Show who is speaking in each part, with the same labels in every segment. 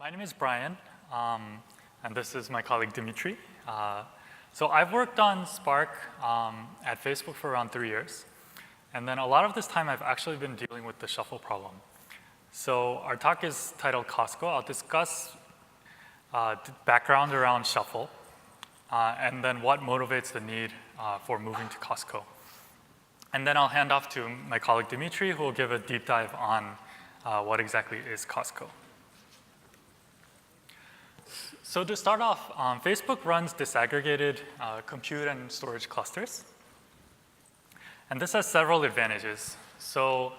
Speaker 1: My name is Brian, and this is my colleague Dmitry. So I've worked on Spark at Facebook for around 3 years. And then a lot of this time I've actually been dealing with the shuffle problem. So our talk is titled Cosco. I'll discuss background around shuffle, and then what motivates the need for moving to Cosco. And then I'll hand off to my colleague Dmitry, who will give a deep dive on what exactly is Cosco. So to start off, Facebook runs disaggregated compute and storage clusters. And this has several advantages. So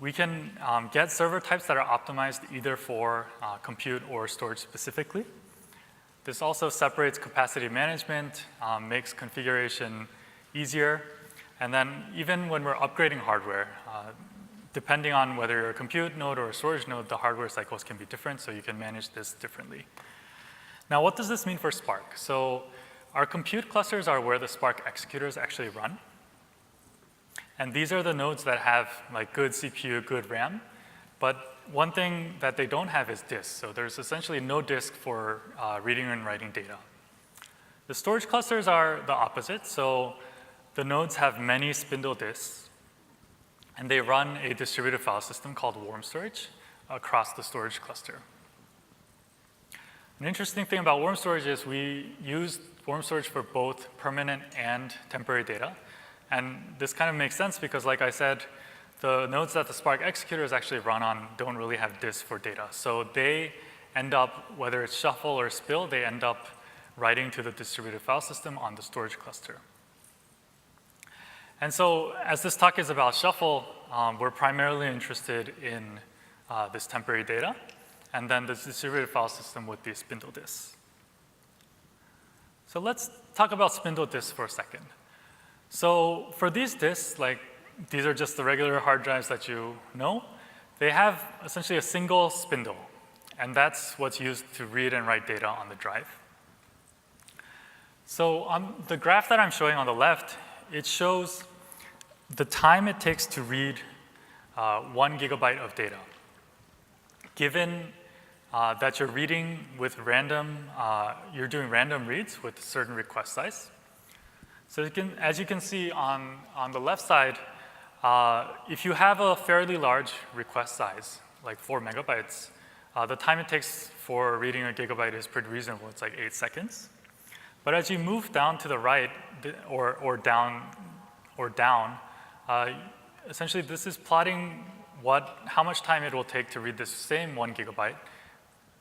Speaker 1: we can get server types that are optimized either for compute or storage specifically. This also separates capacity management, makes configuration easier. And then even when we're upgrading hardware, depending on whether you're a compute node or a storage node, the hardware cycles can be different, so you can manage this differently. Now, what does this mean for Spark? So our compute clusters are where the Spark executors actually run. And these are the nodes that have like good CPU, good RAM. But one thing that they don't have is disk. So there's essentially no disk for reading and writing data. The storage clusters are the opposite. So the nodes have many Spindle disks. And they run a distributed file system called warm storage across the storage cluster. An interesting thing about warm storage is we use warm storage for both permanent and temporary data. And this kind of makes sense because, like I said, the nodes that the Spark executors actually run on don't really have disks for data. So they end up, whether it's shuffle or spill, they end up writing to the distributed file system on the storage cluster. And so as this talk is about shuffle, we're primarily interested in this temporary data, and then the distributed file system with the Spindle disks. So let's talk about Spindle disks for a second. So for these disks, like these are just the regular hard drives that you know. They have essentially a single spindle, and that's what's used to read and write data on the drive. So on the graph that I'm showing on the left, it shows the time it takes to read 1 gigabyte of data. Given that you're reading with random, you're doing random reads with a certain request size. So as you can see on the left side, if you have a fairly large request size, like 4 megabytes, the time it takes for reading a gigabyte is pretty reasonable. It's like 8 seconds. But as you move down to the right, or down, essentially this is plotting how much time it will take to read this same 1 gigabyte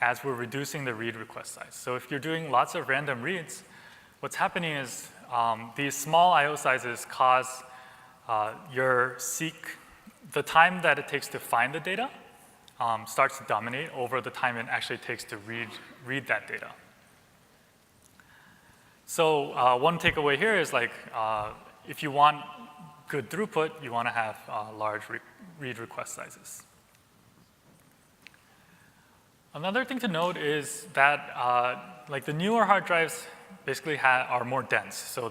Speaker 1: as we're reducing the read request size. So if you're doing lots of random reads, what's happening is these small I/O sizes cause the time that it takes to find the data starts to dominate over the time it actually takes to read that data. So one takeaway here is like, if you want good throughput, you want to have large read request sizes. Another thing to note is that like the newer hard drives basically are more dense. So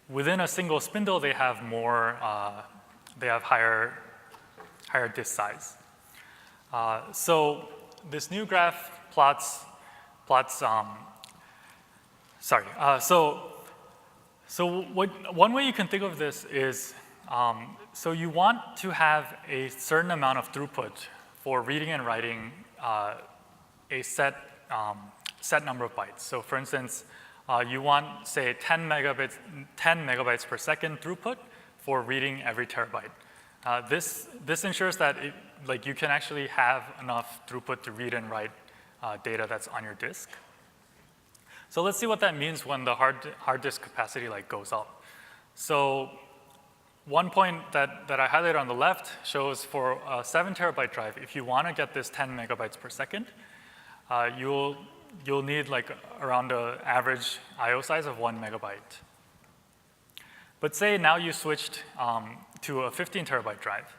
Speaker 1: within a single spindle, they have higher disk size. So this new graph plots. One way you can think of this is, so you want to have a certain amount of throughput for reading and writing a set number of bytes. So for instance, you want, say, 10 megabytes per second throughput for reading every terabyte. This ensures that you can actually have enough throughput to read and write data that's on your disk. So let's see what that means when the hard disk capacity goes up. So one point that I highlighted on the left shows for a 7 terabyte drive, if you want to get this 10 megabytes per second, you'll need around an average I/O size of 1 megabyte. But say now you switched to a 15 terabyte drive.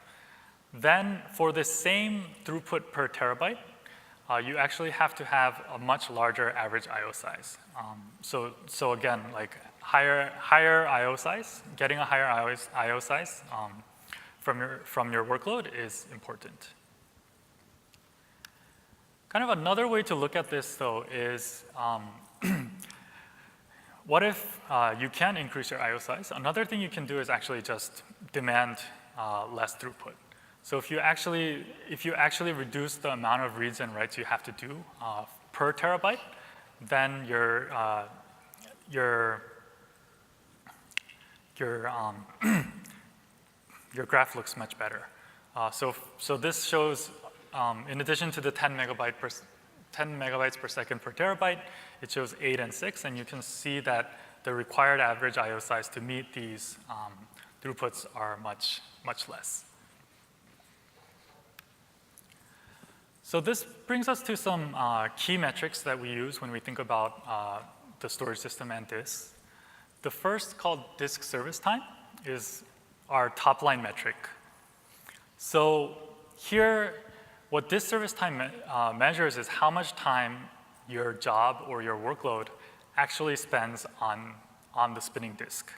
Speaker 1: Then for the same throughput per terabyte, you actually have to have a much larger average I/O size. So again, higher I/O size, getting a higher I/O size from your workload is important. Kind of another way to look at this, though, is what if you can increase your I/O size? Another thing you can do is actually just demand less throughput. So if you actually reduce the amount of reads and writes you have to do per terabyte, then your graph looks much better. So this shows, in addition to the 10 megabytes per second per terabyte, it shows 8 and 6, and you can see that the required average I/O size to meet these throughputs are much, much less. So this brings us to some key metrics that we use when we think about the storage system and disks. The first, called disk service time, is our top-line metric. So here, what disk service time measures is how much time your job or your workload actually spends on the spinning disk.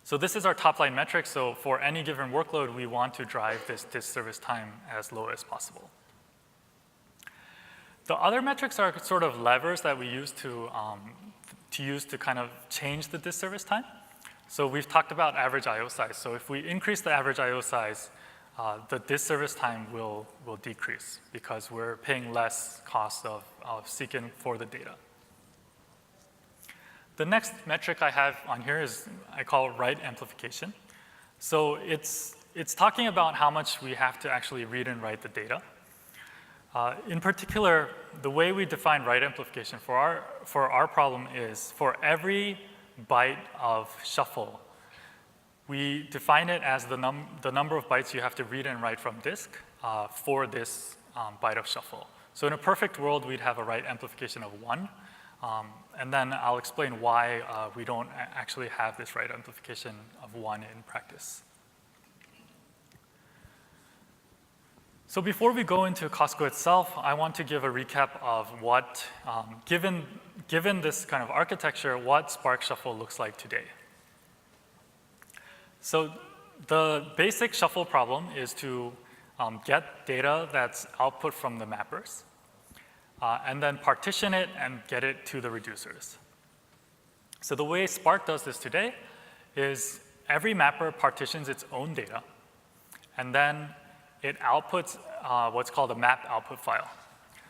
Speaker 1: So this is our top-line metric. So for any given workload, we want to drive this disk service time as low as possible. The other metrics are sort of levers that we use to kind of change the disk service time. So we've talked about average I/O size. So if we increase the average I/O size, the disk service time will decrease because we're paying less cost of seeking for the data. The next metric I have on here is I call write amplification. So it's talking about how much we have to actually read and write the data. In particular, the way we define write amplification for our problem is for every byte of shuffle, we define it as the number of bytes you have to read and write from disk for this byte of shuffle. So in a perfect world, we'd have a write amplification of 1. And then I'll explain why we don't actually have this write amplification of 1 in practice. So before we go into Cosco itself, I want to give a recap of what, given this kind of architecture, what Spark Shuffle looks like today. So the basic shuffle problem is to get data that's output from the mappers, and then partition it and get it to the reducers. So the way Spark does this today is every mapper partitions its own data, and then it outputs what's called a map output file.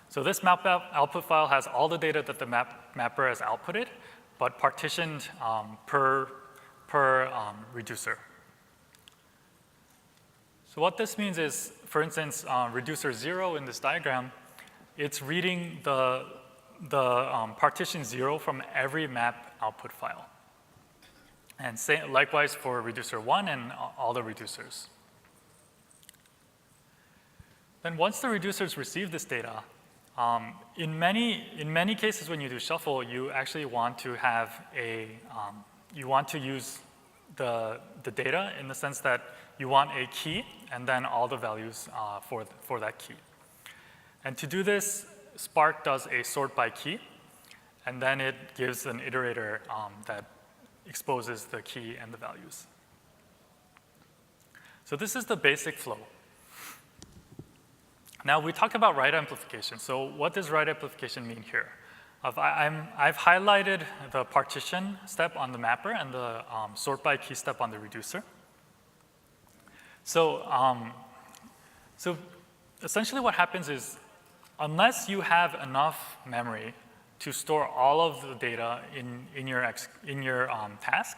Speaker 1: So this map output file has all the data that the mapper has outputted, but partitioned per reducer. So what this means is, for instance, reducer 0 in this diagram, it's reading the partition 0 from every map output file. And likewise for reducer 1 and all the reducers. Then once the reducers receive this data, in many cases when you do shuffle, you actually want to have you want to use the data in the sense that you want a key and then all the values for that key. And to do this, Spark does a sort by key, and then it gives an iterator that exposes the key and the values. So this is the basic flow. Now we talk about write amplification. So what does write amplification mean here? I've highlighted the partition step on the mapper and the sort by key step on the reducer. So essentially what happens is, unless you have enough memory to store all of the data in your task,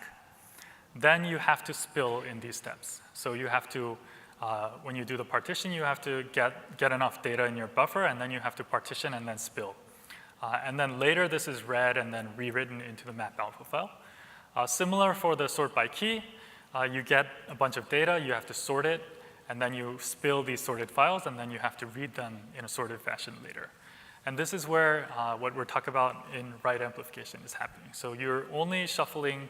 Speaker 1: then you have to spill in these steps. So you have to, when you do the partition, you have to get enough data in your buffer, and then you have to partition and then spill. And then later, this is read and then rewritten into the map output file. Similar for the sort by key, you get a bunch of data, you have to sort it, and then you spill these sorted files, and then you have to read them in a sorted fashion later. And this is where what we're talking about in write amplification is happening. So you're only shuffling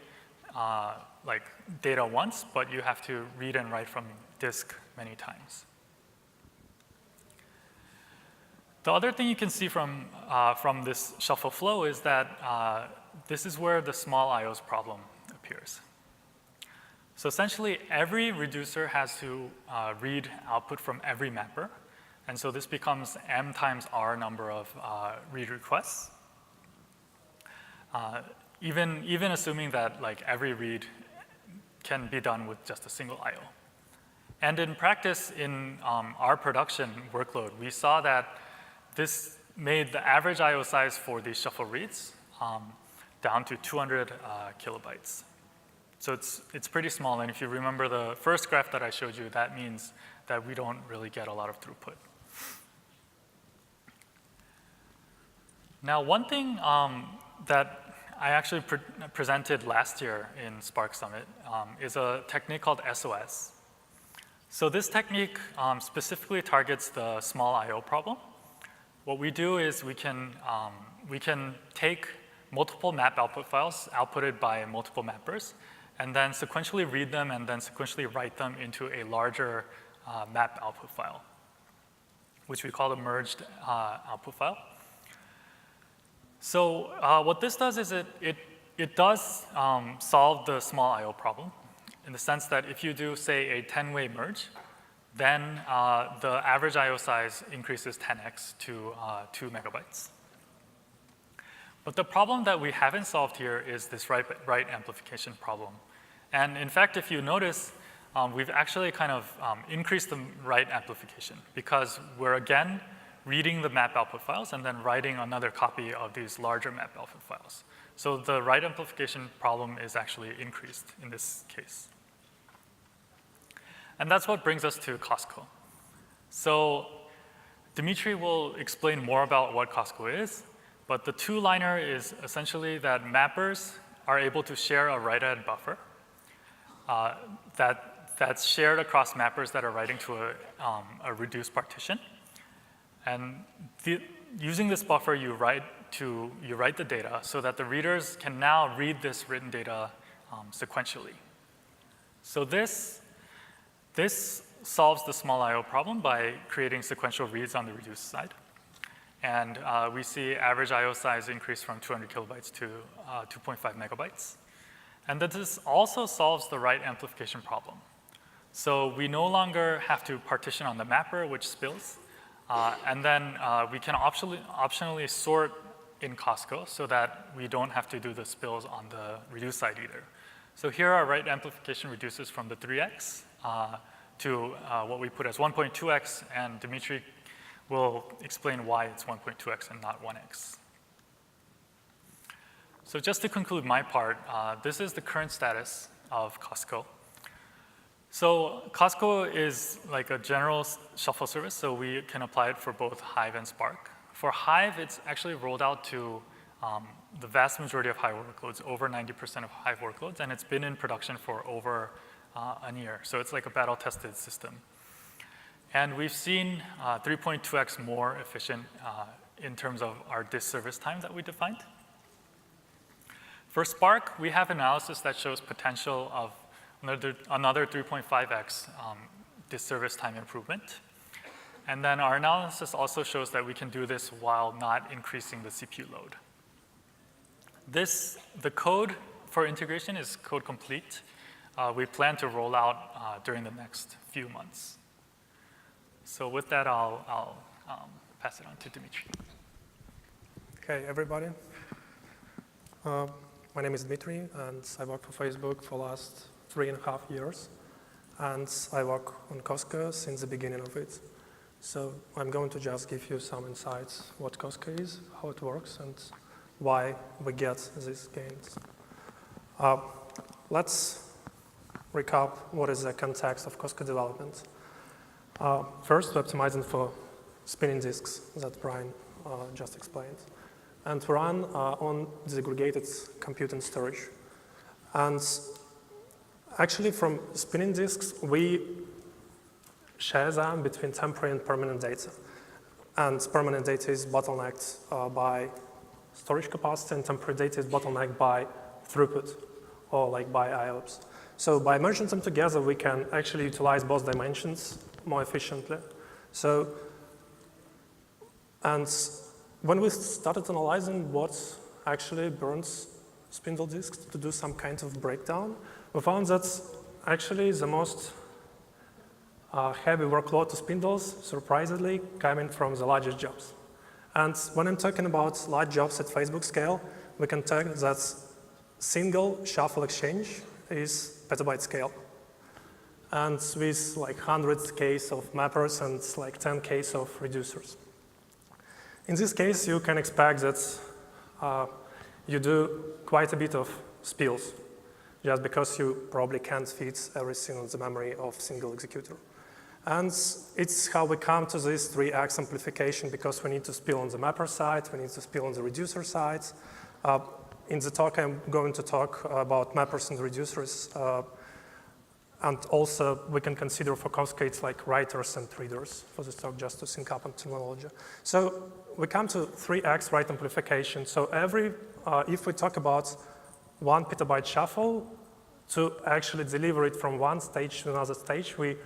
Speaker 1: like data once, but you have to read and write from disk many times. The other thing you can see from this shuffle flow is that this is where the small IOs problem appears. So essentially, every reducer has to read output from every mapper. And so this becomes m times r number of read requests. Even assuming that like every read can be done with just a single I/O. And in practice, in our production workload, we saw that this made the average I/O size for these shuffle reads down to 200 kilobytes. So it's pretty small, and if you remember the first graph that I showed you, that means that we don't really get a lot of throughput. Now, one thing that I actually presented last year in Spark Summit is a technique called SOS. So this technique specifically targets the small I/O problem. What we do is we can take multiple map output files outputted by multiple mappers, and then sequentially read them and then sequentially write them into a larger map output file, which we call the merged output file. So what this does is it does solve the small I/O problem in the sense that if you do, say, a 10-way merge, then the average I/O size increases 10x to 2 megabytes. But the problem that we haven't solved here is this write amplification problem. And in fact, if you notice, we've actually kind of increased the write amplification because we're again reading the map output files and then writing another copy of these larger map output files. So the write amplification problem is actually increased in this case. And that's what brings us to Cosco. So Dmitry will explain more about what Cosco is, but the two-liner is essentially that mappers are able to share a write-ahead buffer that's shared across mappers that are writing to a reduced partition. And using this buffer, you write the data so that the readers can now read this written data sequentially. So this solves the small I/O problem by creating sequential reads on the reduced side. And we see average I/O size increase from 200 kilobytes to 2.5 megabytes. And then this also solves the write amplification problem. So we no longer have to partition on the mapper, which spills. And then we can optionally sort in Cosco so that we don't have to do the spills on the reduced side either. So here our write amplification reduces from the 3x to what we put as 1.2x, and Dmitry will explain why it's 1.2x and not 1x. So just to conclude my part, this is the current status of Cosco. So Cosco is like a general shuffle service, so we can apply it for both Hive and Spark. For Hive, it's actually rolled out to the vast majority of Hive workloads, over 90% of Hive workloads, and it's been in production for over a year. So it's like a battle-tested system. And we've seen 3.2x more efficient in terms of our disk service time that we defined. For Spark, we have analysis that shows potential of another 3.5x disk service time improvement. And then our analysis also shows that we can do this while not increasing the CPU load. The code for integration is code complete. We plan to roll out during the next few months. So with that, I'll pass it on to Dmitry.
Speaker 2: Okay, everybody. My name is Dmitry, and I work for Facebook for the last 3.5 years. And I work on Cosco since the beginning of it. So I'm going to just give you some insights what Cosco is, how it works, and why we get these gains. Let's recap what is the context of Cosco development. First, we're optimizing for spinning disks that Brian just explained. And we run on disaggregated compute and storage. And actually, from spinning disks, we share them between temporary and permanent data. And permanent data is bottlenecked by storage capacity, and temporary data is bottlenecked by throughput, or like by IOPS. So by merging them together, we can actually utilize both dimensions more efficiently. And when we started analyzing what actually burns Spindle disks to do some kind of breakdown, we found that actually the most heavy workload to spindles, surprisingly, coming from the largest jobs. And when I'm talking about large jobs at Facebook scale, we can tell that single shuffle exchange is petabyte scale. And with like 100 Ks of mappers and like 10 Ks of reducers. In this case, you can expect that you do quite a bit of spills, just because you probably can't fit everything on the memory of single executor. And it's how we come to this 3x amplification, because we need to spill on the mapper side, we need to spill on the reducer side. In the talk, I'm going to talk about mappers and reducers. And also, we can consider for Cosco, it's like writers and readers for this talk, just to sync up on terminology. So we come to 3x write amplification. So if we talk about 1 petabyte shuffle, to actually deliver it from one stage to another stage, we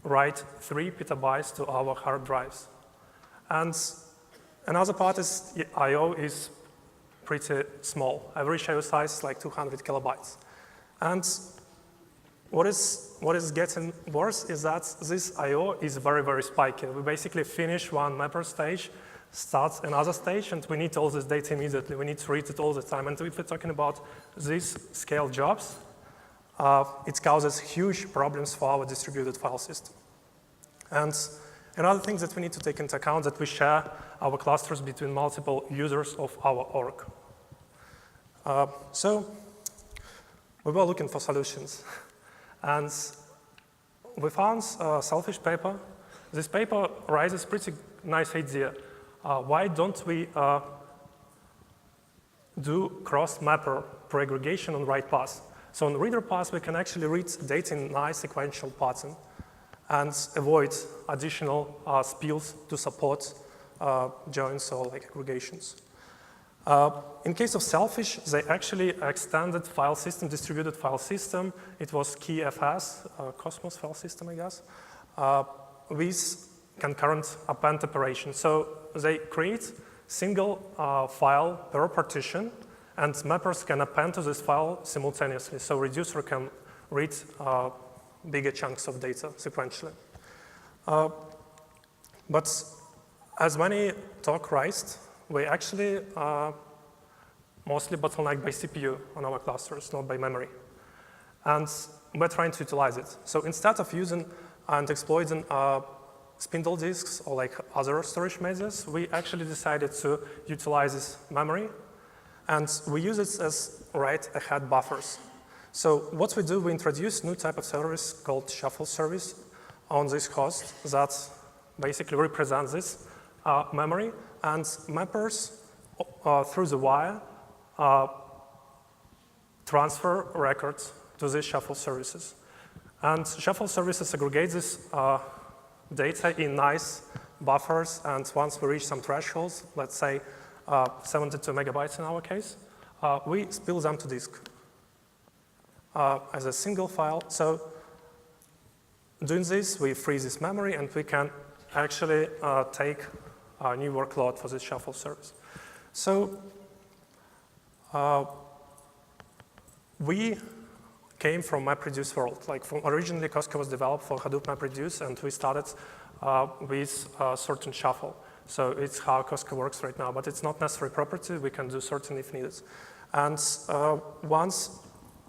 Speaker 2: write 3 petabytes to our hard drives. And another part is I/O is pretty small. Average I/O size is like 200 kilobytes. And what is getting worse is that this I/O is very, very spiky. We basically finish one mapper stage, start another stage, and we need all this data immediately. We need to read it all the time. And if we're talking about these scale jobs, it causes huge problems for our distributed file system. And another thing that we need to take into account that we share our clusters between multiple users of our org. So we were looking for solutions. And we found a Sailfish paper. This paper raises pretty nice idea. Why don't we do cross-mapper pre-aggregation on write pass? So on reader pass, we can actually read data in nice sequential pattern and avoid additional spills to support joins or like aggregations. In case of Sailfish, they actually extended file system, distributed file system. It was KeyFS, Cosmos file system, I guess, with concurrent append operation. So they create single file per partition, and mappers can append to this file simultaneously. So reducer can read bigger chunks of data sequentially. But as many talk raised, we actually mostly bottlenecked by CPU on our clusters, not by memory. And we're trying to utilize it. So instead of using and exploiting Spindle disks or like other storage methods, we actually decided to utilize this memory. And we use it as write-ahead buffers. So what we do, we introduce new type of service called shuffle service on this host that basically represents this memory. And mappers through the wire transfer records to these shuffle services. And shuffle services aggregate this data in nice buffers. And once we reach some thresholds, let's say 72 megabytes in our case, we spill them to disk as a single file. So doing this, we free this memory, and we can actually take a new workload for this shuffle service. So we came from MapReduce world. Like originally, Cosco was developed for Hadoop MapReduce, and we started with certain shuffle. So it's how Cosco works right now, but it's not necessary property. We can do certain if needed. And once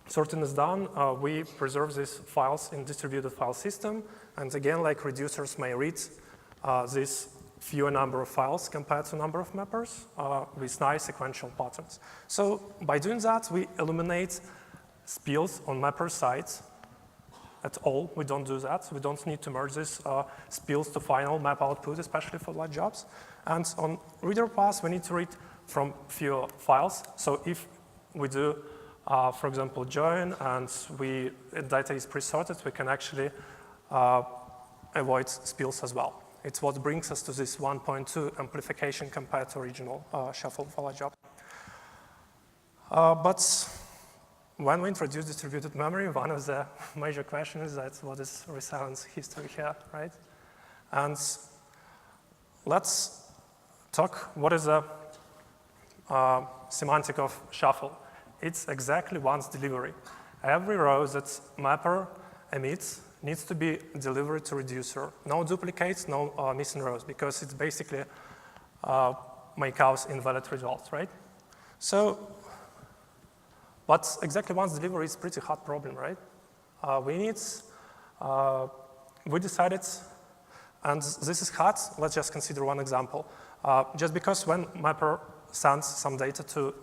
Speaker 2: sorting is done, we preserve these files in distributed file system. And again, like reducers may read this fewer number of files compared to number of mappers with nice sequential patterns. So by doing that, we eliminate spills on mapper sides at all. We don't do that. We don't need to merge these spills to final map output, especially for large jobs. And on reader pass, we need to read from fewer files. So if we do, for example, join, and data is pre-sorted, we can actually avoid spills as well. It's what brings us to this 1.2 amplification compared to original shuffle for large job. But when we introduce distributed memory, one of the major questions is that what is resilience history here, right? And let's talk what is the semantic of shuffle. It's exactly once delivery. Every row that mapper emits needs to be delivered to reducer. No duplicates, no missing rows, because it's basically make out invalid results, right? So, but exactly once delivery is a pretty hard problem, right? We decided, and this is hard, let's just consider one example. Just because when mapper sends some data to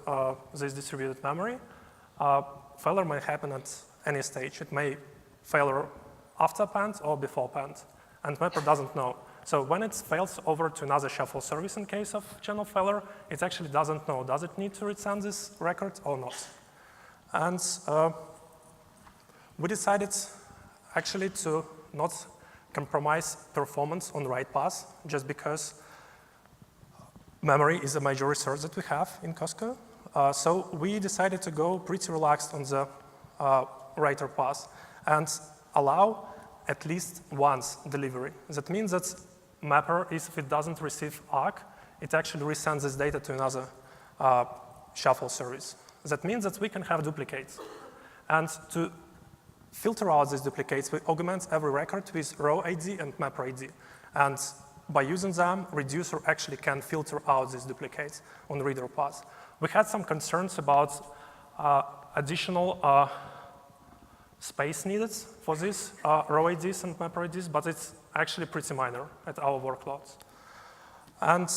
Speaker 2: this distributed memory, failure may happen at any stage. It may failure after append or before append, and mapper doesn't know. So when it fails over to another shuffle service in case of channel failure, it actually doesn't know, does it need to resend this record or not? And we decided actually to not compromise performance on the write path, just because memory is a major resource that we have in Cosco. So we decided to go pretty relaxed on the writer path and allow at least once delivery. That means that mapper, if it doesn't receive ARC, it actually resends this data to another shuffle service. That means that we can have duplicates. And to filter out these duplicates, we augment every record with row ID and mapper ID. And by using them, reducer actually can filter out these duplicates on the reader path. We had some concerns about additional space needed for these row IDs and mapper IDs, but it's actually pretty minor at our workloads. And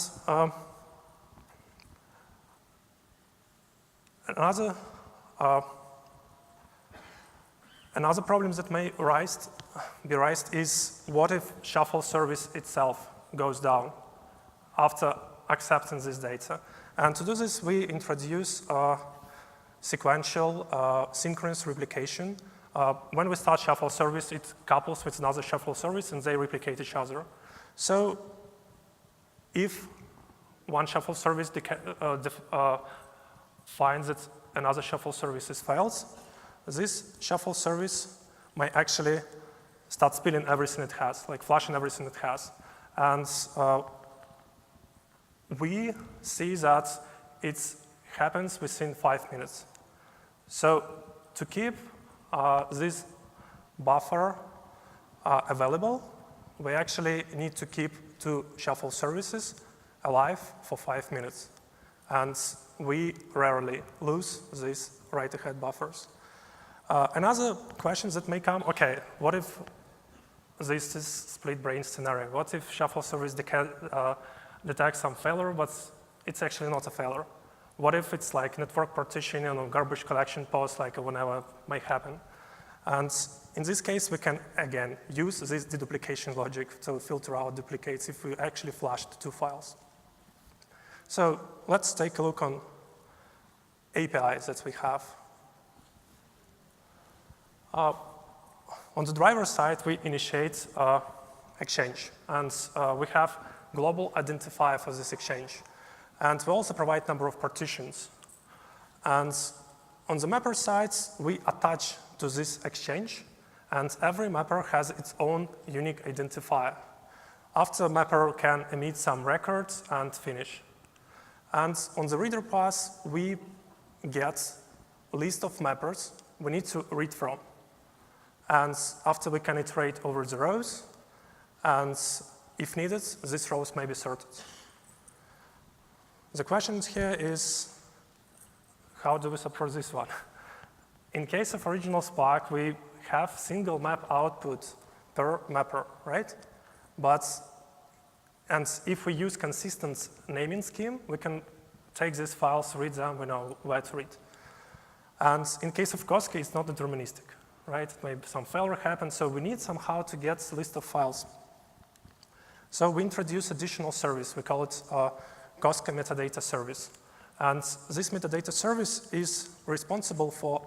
Speaker 2: another problem that may be raised is what if shuffle service itself goes down after accepting this data? And to do this, we introduce sequential synchronous replication. When we start shuffle service, it couples with another shuffle service and they replicate each other. So if one shuffle service finds that another shuffle service fails, this shuffle service might actually start spilling everything it has, like flushing everything it has. And we see that it happens within 5 minutes. So to keep this buffer available, we actually need to keep 2 shuffle services alive for 5 minutes. And we rarely lose these write-ahead buffers. Another question that may come, okay, what if this is split brain scenario? What if shuffle service detects some failure, but it's actually not a failure? What if it's like network partitioning or garbage collection post, like whenever may happen? And in this case, we can, again, use this deduplication logic to filter out duplicates if we actually flushed 2 files. So let's take a look on APIs that we have. On the driver side, we initiate exchange, and we have global identifier for this exchange. And we also provide number of partitions. And on the mapper side, we attach to this exchange, and every mapper has its own unique identifier. After, mapper can emit some records and finish. And on the reader path, we get a list of mappers we need to read from. And after, we can iterate over the rows, and if needed, these rows may be sorted. The question here is, how do we support this one? In case of original Spark, we have single map output per mapper, right? And if we use consistent naming scheme, we can take these files, read them, we know where to read. And in case of Cosco, it's not deterministic, right? Maybe some failure happens, so we need somehow to get a list of files. So we introduce additional service. We call it Cosco Metadata Service. And this metadata service is responsible for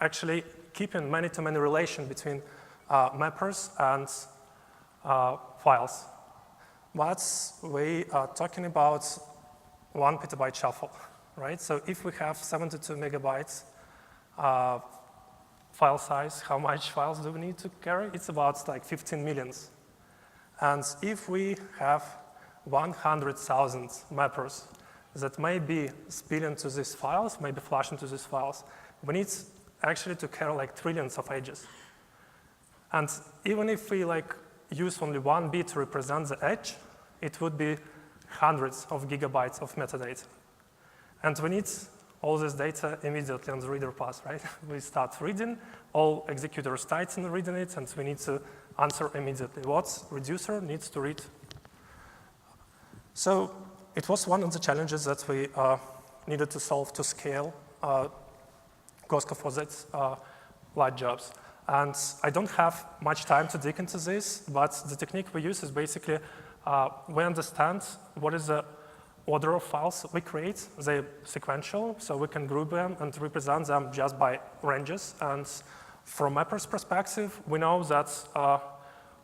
Speaker 2: actually keeping many-to-many relation between mappers and files. But we are talking about 1 petabyte shuffle, right? So if we have 72 megabytes file size, how much files do we need to carry? It's about like 15 millions. And if we have 100,000 mappers that may be spilling to these files, maybe flushing to these files, we need actually to carry like trillions of edges. And even if we use only one bit to represent the edge, it would be hundreds of gigabytes of metadata. And we need all this data immediately on the reader path, right? We start reading, all executors start in reading it, and we need to answer immediately. What reducer needs to read? So it was one of the challenges that we needed to solve to scale Cosco for that large jobs. And I don't have much time to dig into this, but the technique we use is basically we understand what is the order of files we create. They're sequential, so we can group them and represent them just by ranges. And from Mapper's perspective, we know that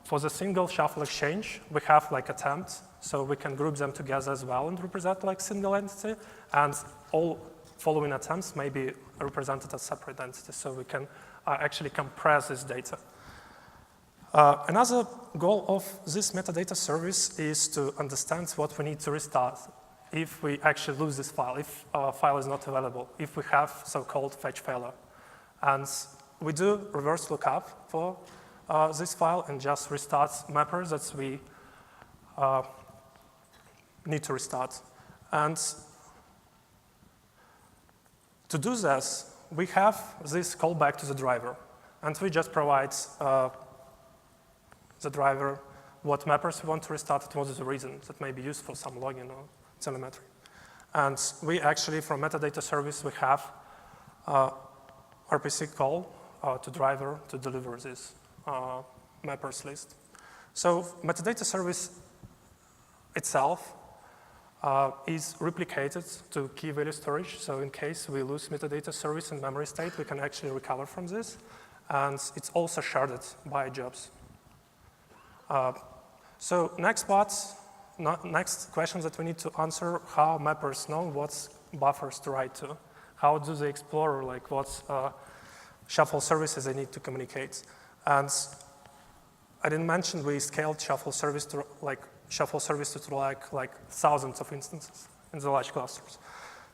Speaker 2: for the single shuffle exchange, we have attempts, so we can group them together as well and represent single entity. And all following attempts may be represented as separate entities, so we can actually compress this data. Another goal of this metadata service is to understand what we need to restart if we actually lose this file, if a file is not available, if we have so-called fetch failure. And we do reverse lookup for this file and just restart Mapper that we need to restart. And to do this, we have this callback to the driver. And we just provide the driver what mappers we want to restart and what is the reason that may be used for some login or telemetry. And we actually, from metadata service, we have RPC call to driver to deliver this mappers list. So metadata service itself is replicated to key value storage. So in case we lose metadata service in memory state, we can actually recover from this. And it's also sharded by jobs. So next questions that we need to answer, how mappers know what buffers to write to. How do they explore what shuffle services they need to communicate. And I didn't mention we scaled shuffle service to thousands of instances in the large clusters.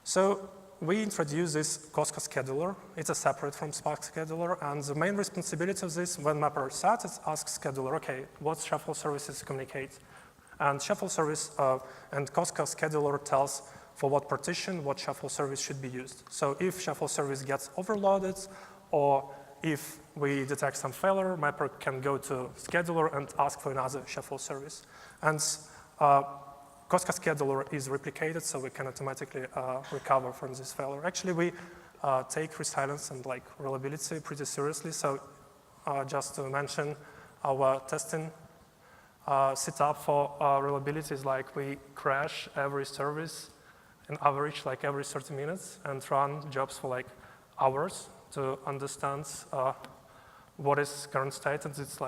Speaker 2: So we introduced this Cosco scheduler. It's a separate from Spark scheduler, and the main responsibility of this, when mapper starts, it asks scheduler, okay, what shuffle services communicate? And shuffle service and Cosco scheduler tells for what partition, what shuffle service should be used. So if shuffle service gets overloaded, or if we detect some failure, mapper can go to scheduler and ask for another shuffle service. And Cosco scheduler is replicated, so we can automatically recover from this failure. Actually, we take resilience and reliability pretty seriously. So just to mention, our testing setup for reliability is we crash every service on average every 30 minutes and run jobs for hours to understand what is current state. And it's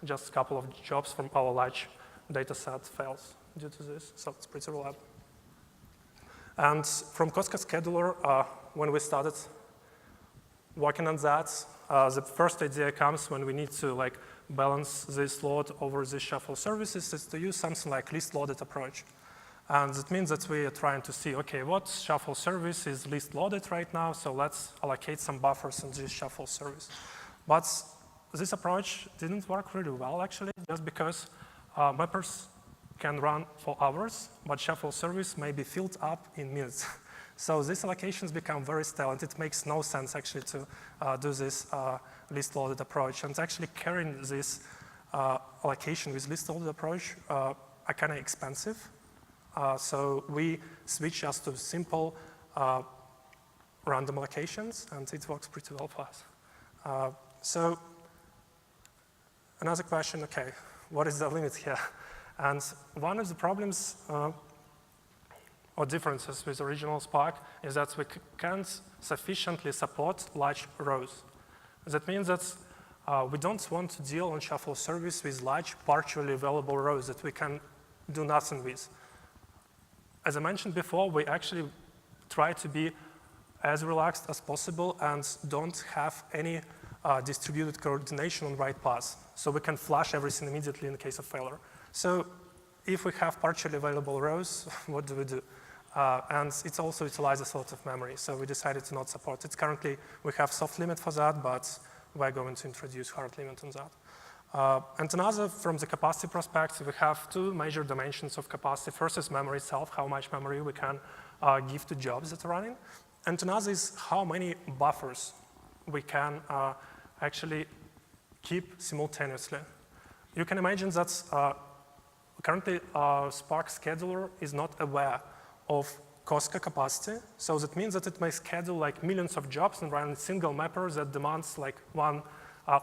Speaker 2: just a couple of jobs from our large data set fails due to this, so it's pretty reliable. And from Cosco scheduler, when we started working on that, the first idea comes when we need to balance this load over the shuffle services, is to use something like least loaded approach. And that means that we are trying to see, okay, what shuffle service is least loaded right now, so let's allocate some buffers on this shuffle service. But this approach didn't work really well, actually, just because mappers can run for hours, but shuffle service may be filled up in minutes. So these allocations become very stale, and it makes no sense actually to do this least loaded approach. And actually carrying this allocation with least loaded approach are kind of expensive. So we switch just to simple random allocations, and it works pretty well for us. So another question, okay, what is the limit here? And one of the problems or differences with original Spark is that we can't sufficiently support large rows. That means that we don't want to deal on shuffle service with large partially available rows that we can do nothing with. As I mentioned before, we actually try to be as relaxed as possible and don't have any distributed coordination on right paths. So we can flush everything immediately in the case of failure. So if we have partially available rows, what do we do? And it also utilizes a lot of memory, so we decided to not support it. Currently, we have soft limit for that, but we're going to introduce hard limit on that. And another, from the capacity perspective, we have two major dimensions of capacity. First is memory itself, how much memory we can give to jobs that are running. And another is how many buffers we can actually keep simultaneously. You can imagine that currently Spark scheduler is not aware of Cosco capacity. So that means that it may schedule like millions of jobs and run a single mapper that demands like one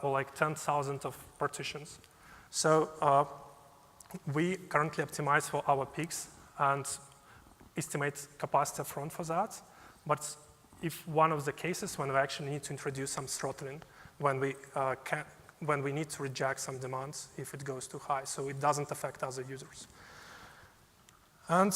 Speaker 2: or like 10,000 of partitions. So we currently optimize for our peaks and estimate capacity upfront for that. But if one of the cases when we actually need to introduce some throttling, when we need to reject some demands if it goes too high, so it doesn't affect other users. And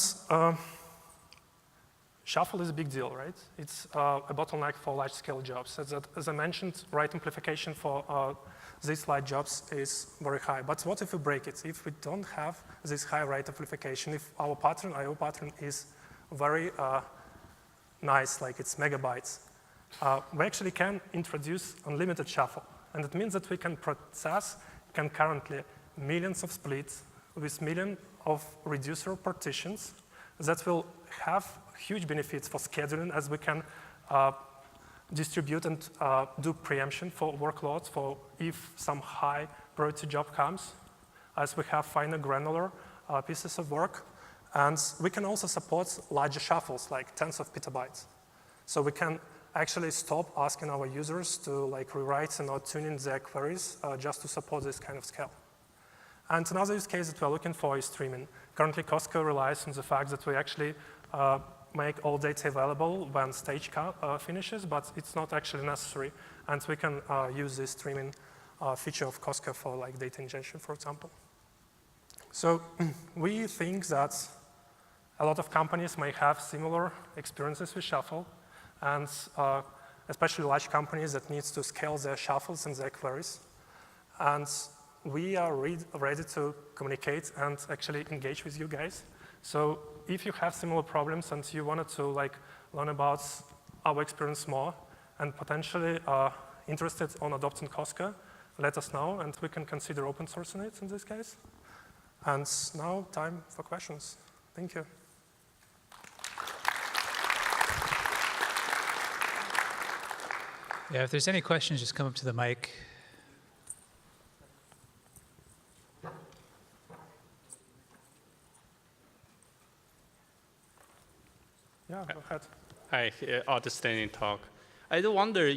Speaker 2: shuffle is a big deal, right? It's a bottleneck for large-scale jobs. As I mentioned, write amplification for these large jobs is very high. But what if we break it? If we don't have this high rate amplification, if our pattern, IO pattern, is very nice, like it's megabytes, we actually can introduce unlimited shuffle. And it means that we can process concurrently millions of splits with millions of reducer partitions that will have huge benefits for scheduling, as we can distribute and do preemption for workloads for if some high priority job comes, as we have finer granular pieces of work. And we can also support larger shuffles, like tens of petabytes. So we can actually stop asking our users to like rewrite and or tune in their queries just to support this kind of scale. And another use case that we're looking for is streaming. Currently, Cosco relies on the fact that we actually make all data available when stage finishes, but it's not actually necessary. And we can use this streaming feature of Cosco for like data ingestion, for example. So we think that a lot of companies may have similar experiences with Shuffle, and especially large companies that needs to scale their shuffles and their queries. And we are ready to communicate and actually engage with you guys. So if you have similar problems and you wanted to like learn about our experience more and potentially interested on adopting Cosco, let us know and we can consider open sourcing it in this case. And now time for questions. Thank you.
Speaker 3: Yeah, if there's any questions, just come up to the mic.
Speaker 2: Yeah, go ahead.
Speaker 4: Hi, outstanding talk. I do wonder,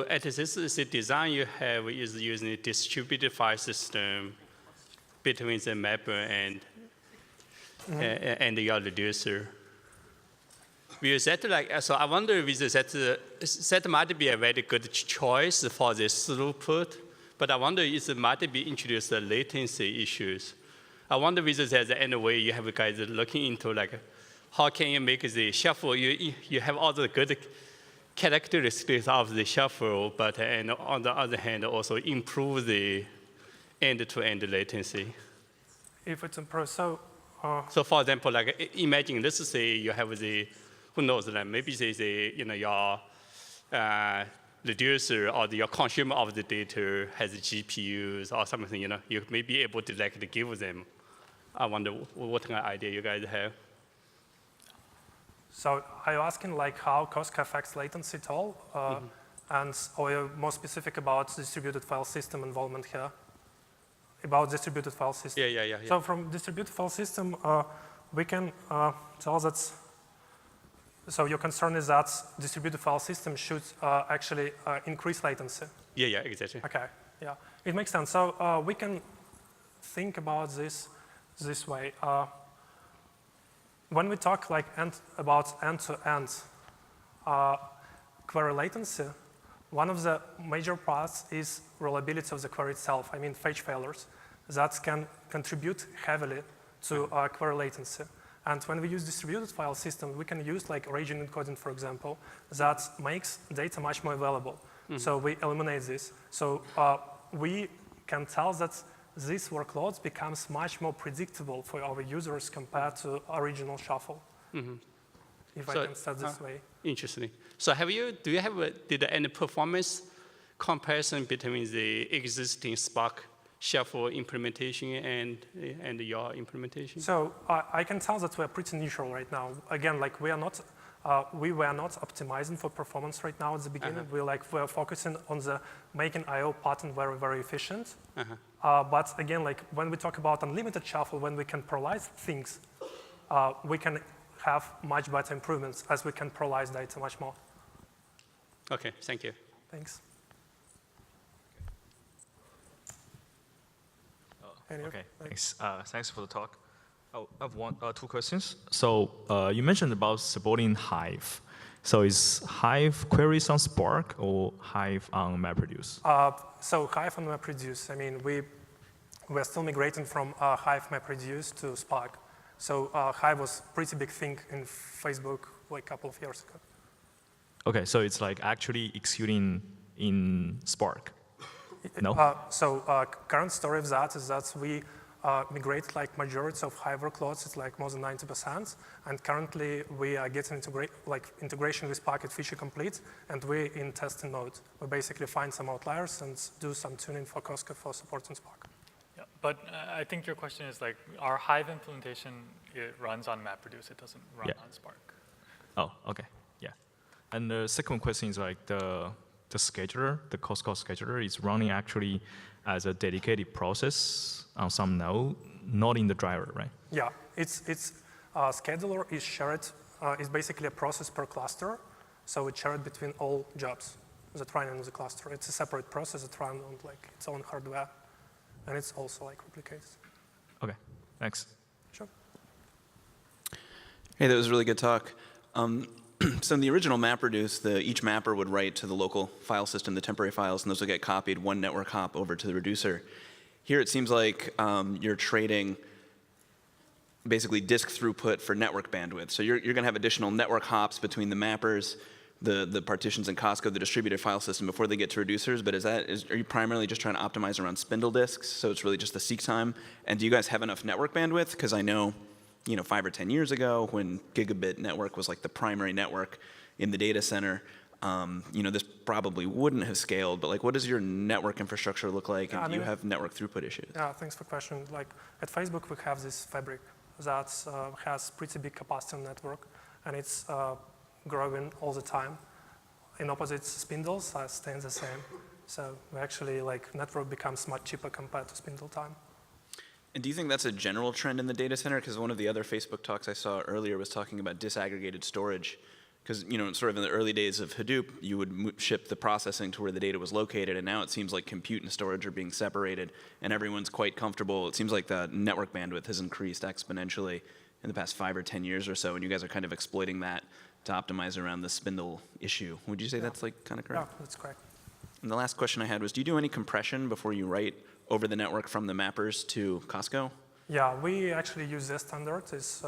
Speaker 4: at this design you have is using a distributed file system between the mapper and your reducer. Because that so I wonder if that might be a very good choice for this throughput, but I wonder if it might be introduced the latency issues. I wonder if there's any way you have guys looking into like how can you make the shuffle? You have all the good characteristics of the shuffle, but and on the other hand also improve the end-to-end latency.
Speaker 2: If it's improved, so
Speaker 4: for example, like imagine let's say you have the who knows, like maybe your reducer or your consumer of the data has GPUs or something, you may be able to like give them. I wonder what kind of idea you guys have.
Speaker 2: So are you asking like how Cosco affects latency at all? And or you're more specific about distributed file system involvement here? About distributed file system?
Speaker 4: Yeah.
Speaker 2: So from distributed file system, we can tell that. So your concern is that distributed file system should actually increase latency.
Speaker 4: Yeah, exactly.
Speaker 2: Okay, yeah, it makes sense. So we can think about this way. When we talk like about end-to-end query latency, one of the major parts is reliability of the query itself. I mean, fetch failures that can contribute heavily to query latency. And when we use distributed file system, we can use like region encoding, for example, that makes data much more available. So we eliminate this. So we can tell that these workloads becomes much more predictable for our users compared to original shuffle. If I can say this way.
Speaker 4: Interesting. So do you have did any performance comparison between the existing Spark shuffle implementation and your implementation?
Speaker 2: So I can tell that we're pretty neutral right now. Again, like we were not optimizing for performance right now at the beginning. We're focusing on the making I/O pattern very, very efficient. But again, like when we talk about unlimited shuffle, when we can parallelize things, we can have much better improvements as we can parallelize data much more.
Speaker 4: Okay, thank you.
Speaker 2: Thanks.
Speaker 5: Okay, thanks. Thanks for the talk. I have two questions. So you mentioned about supporting Hive. So is Hive queries on Spark or Hive on MapReduce?
Speaker 2: So Hive on MapReduce. I mean, we're still migrating from Hive MapReduce to Spark. So Hive was a pretty big thing in Facebook like a couple of years ago.
Speaker 5: Okay, so it's like actually executing in Spark. No?
Speaker 2: Current story of that is that we migrate like majority of Hive workloads. It's like more than 90%. And currently we are getting integration with Spark at feature complete, and we're in testing mode. We basically find some outliers and do some tuning for Cosco for supporting Spark.
Speaker 1: Yeah, but I think your question is like, our Hive implementation, it runs on MapReduce. It doesn't run on Spark.
Speaker 5: Oh, okay, yeah. And the second question is like the scheduler, the Cosco scheduler is running actually as a dedicated process on some node, not in the driver, right?
Speaker 2: Yeah, it's scheduler is shared, is basically a process per cluster. So it's shared between all jobs that run in the cluster. It's a separate process that runs on like its own hardware. And it's also like replicates.
Speaker 5: Okay, thanks.
Speaker 2: Sure.
Speaker 6: Hey, that was a really good talk. So in the original MapReduce, each mapper would write to the local file system, the temporary files, and those would get copied one network hop over to the reducer. Here it seems like you're trading basically disk throughput for network bandwidth. So you're going to have additional network hops between the mappers, the partitions in Cosco, the distributed file system before they get to reducers. But are you primarily just trying to optimize around Spindle disks? So it's really just the seek time. And do you guys have enough network bandwidth? Because I know, 5 or 10 years ago when gigabit network was like the primary network in the data center, this probably wouldn't have scaled. But like, what does your network infrastructure look like? And do you have network throughput issues?
Speaker 2: Yeah, thanks for the question. Like at Facebook, we have this fabric that has pretty big capacity on network, and it's growing all the time. In opposite, Spindles are staying the same. So we actually like network becomes much cheaper compared to Spindle time.
Speaker 6: And do you think that's a general trend in the data center? Because one of the other Facebook talks I saw earlier was talking about disaggregated storage. Because sort of in the early days of Hadoop, you would ship the processing to where the data was located, and now it seems like compute and storage are being separated, and everyone's quite comfortable. It seems like the network bandwidth has increased exponentially in the past 5 or 10 years or so, and you guys are kind of exploiting that to optimize around the Spindle issue. Would you say that's like kind of correct?
Speaker 2: Yeah, that's correct.
Speaker 6: And the last question I had was, do you do any compression before you write over the network from the mappers to Cosco?
Speaker 2: Yeah, we actually use this standard. This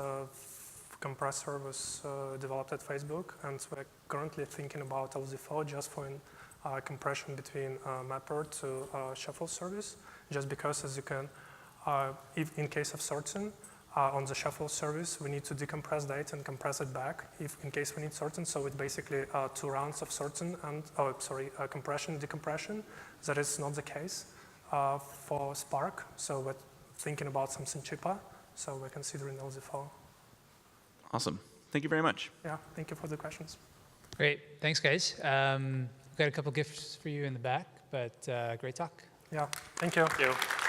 Speaker 2: compressor was developed at Facebook, and we're currently thinking about LZ4 just for compression between mapper to shuffle service, just because as you can, if in case of sorting, on the shuffle service, we need to decompress data and compress it back if in case we need sorting. So it's basically 2 rounds of sorting and, compression, decompression. That is not the case for Spark. So we're thinking about something cheaper. So we're considering LZ4.
Speaker 6: Awesome. Thank you very much.
Speaker 2: Yeah, thank you for the questions.
Speaker 3: Great. Thanks, guys. We've got a couple gifts for you in the back, but great talk.
Speaker 2: Yeah, thank you.
Speaker 1: Thank you.